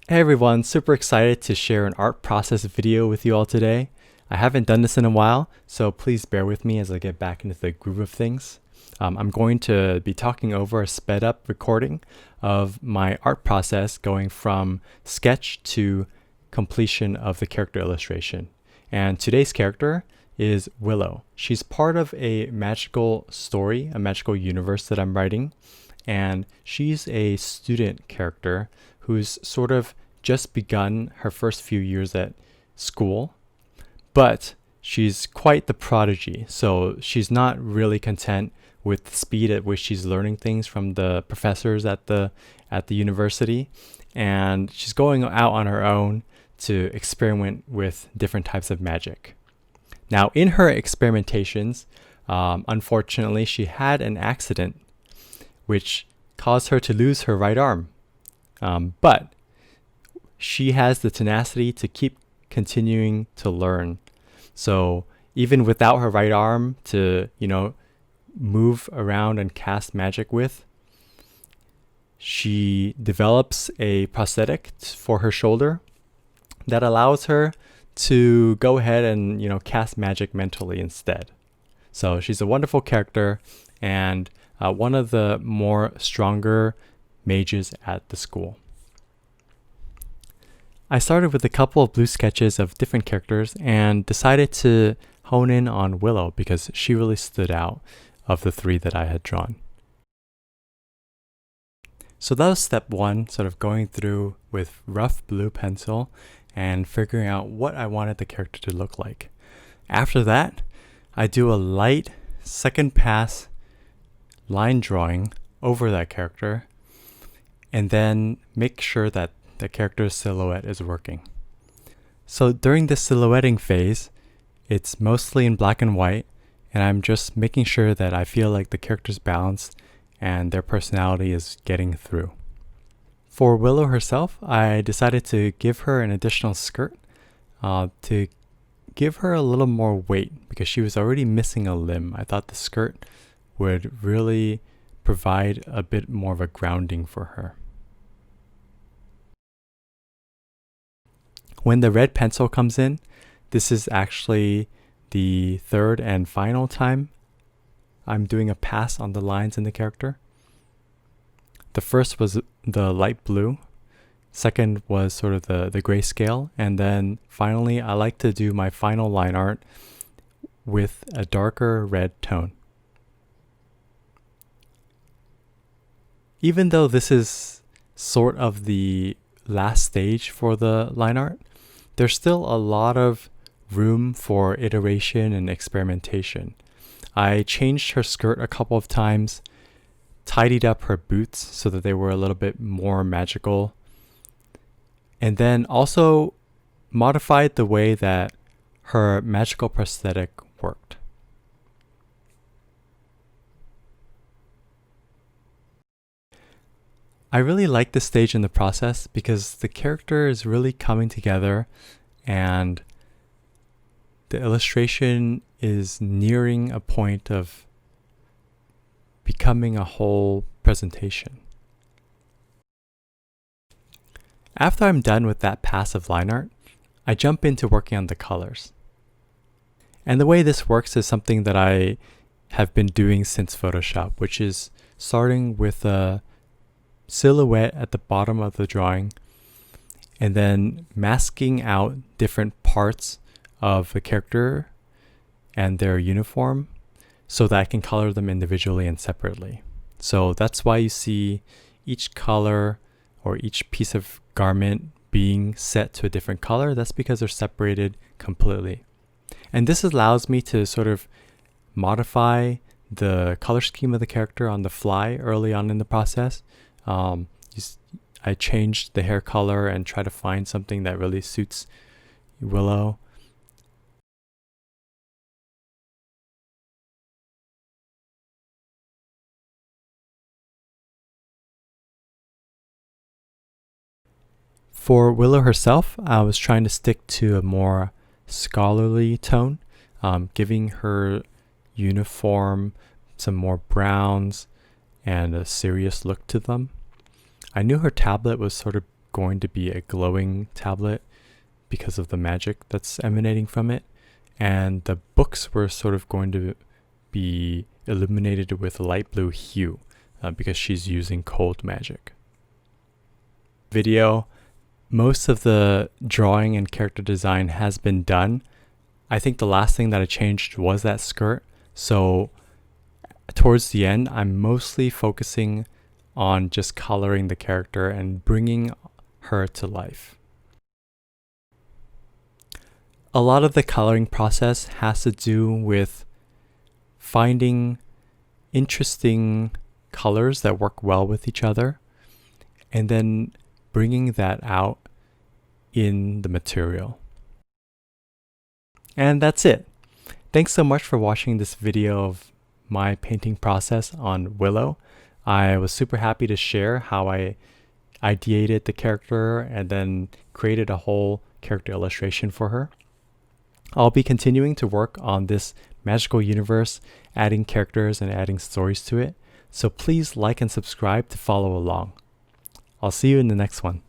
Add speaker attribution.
Speaker 1: Hey everyone, super excited to share an art process video with you all today. I haven't done this in a while, so please bear with me as I get back into the groove of things. I'm going to be talking over a sped up recording of my art process going from sketch to completion of the character illustration. And today's character is Willow. She's part of a magical story, a magical universe that I'm writing, and she's a student character who's sort of just begun her first few years at school, but she's quite the prodigy. So she's not really content with the speed at which she's learning things from the professors at the university, and she's going out on her own to experiment with different types of magic. Now, in her experimentations, unfortunately, she had an accident which caused her to lose her right arm. But she has the tenacity to keep continuing to learn. So even without her right arm to, move around and cast magic with, she develops a prosthetic for her shoulder that allows her to go ahead and, cast magic mentally instead. So she's a wonderful character and one of the more stronger mages at the school. I started with a couple of blue sketches of different characters and decided to hone in on Willow because she really stood out of the three that I had drawn. So that was step one, sort of going through with rough blue pencil and figuring out what I wanted the character to look like. After that, I do a light second pass line drawing over that character and then make sure that the character's silhouette is working. So during the silhouetting phase, it's mostly in black and white, and I'm just making sure that I feel like the character's balanced and their personality is getting through. For Willow herself, I decided to give her an additional skirt to give her a little more weight because she was already missing a limb. I thought the skirt would really provide a bit more of a grounding for her. When the red pencil comes in, this is actually the third and final time I'm doing a pass on the lines in the character. The first was the light blue, second was sort of the grayscale, and then finally I like to do my final line art with a darker red tone. Even though this is sort of the last stage for the line art, there's still a lot of room for iteration and experimentation. I changed her skirt a couple of times, tidied up her boots so that they were a little bit more magical, and then also modified the way that her magical prosthetic worked. I really like this stage in the process because the character is really coming together and the illustration is nearing a point of becoming a whole presentation. After I'm done with that passive line art, I jump into working on the colors. And the way this works is something that I have been doing since Photoshop, which is starting with a silhouette at the bottom of the drawing and then masking out different parts of the character and their uniform so that I can color them individually and separately. So that's why you see each color or each piece of garment being set to a different color. That's because they're separated completely. And this allows me to sort of modify the color scheme of the character on the fly early on in the process. I changed the hair color and try to find something that really suits Willow. For Willow herself, I was trying to stick to a more scholarly tone, giving her uniform some more browns and a serious look to them. I knew her tablet was sort of going to be a glowing tablet because of the magic that's emanating from it. And the books were sort of going to be illuminated with light blue hue because she's using cold magic. Video, most of the drawing and character design has been done. I think the last thing that I changed was that skirt. So towards the end, I'm mostly focusing on just coloring the character and bringing her to life. A lot of the coloring process has to do with finding interesting colors that work well with each other and then bringing that out in the material. And that's it. Thanks so much for watching this video of my painting process on Willow. I was super happy to share how I ideated the character and then created a whole character illustration for her. I'll be continuing to work on this magical universe, adding characters and adding stories to it. So please like and subscribe to follow along. I'll see you in the next one.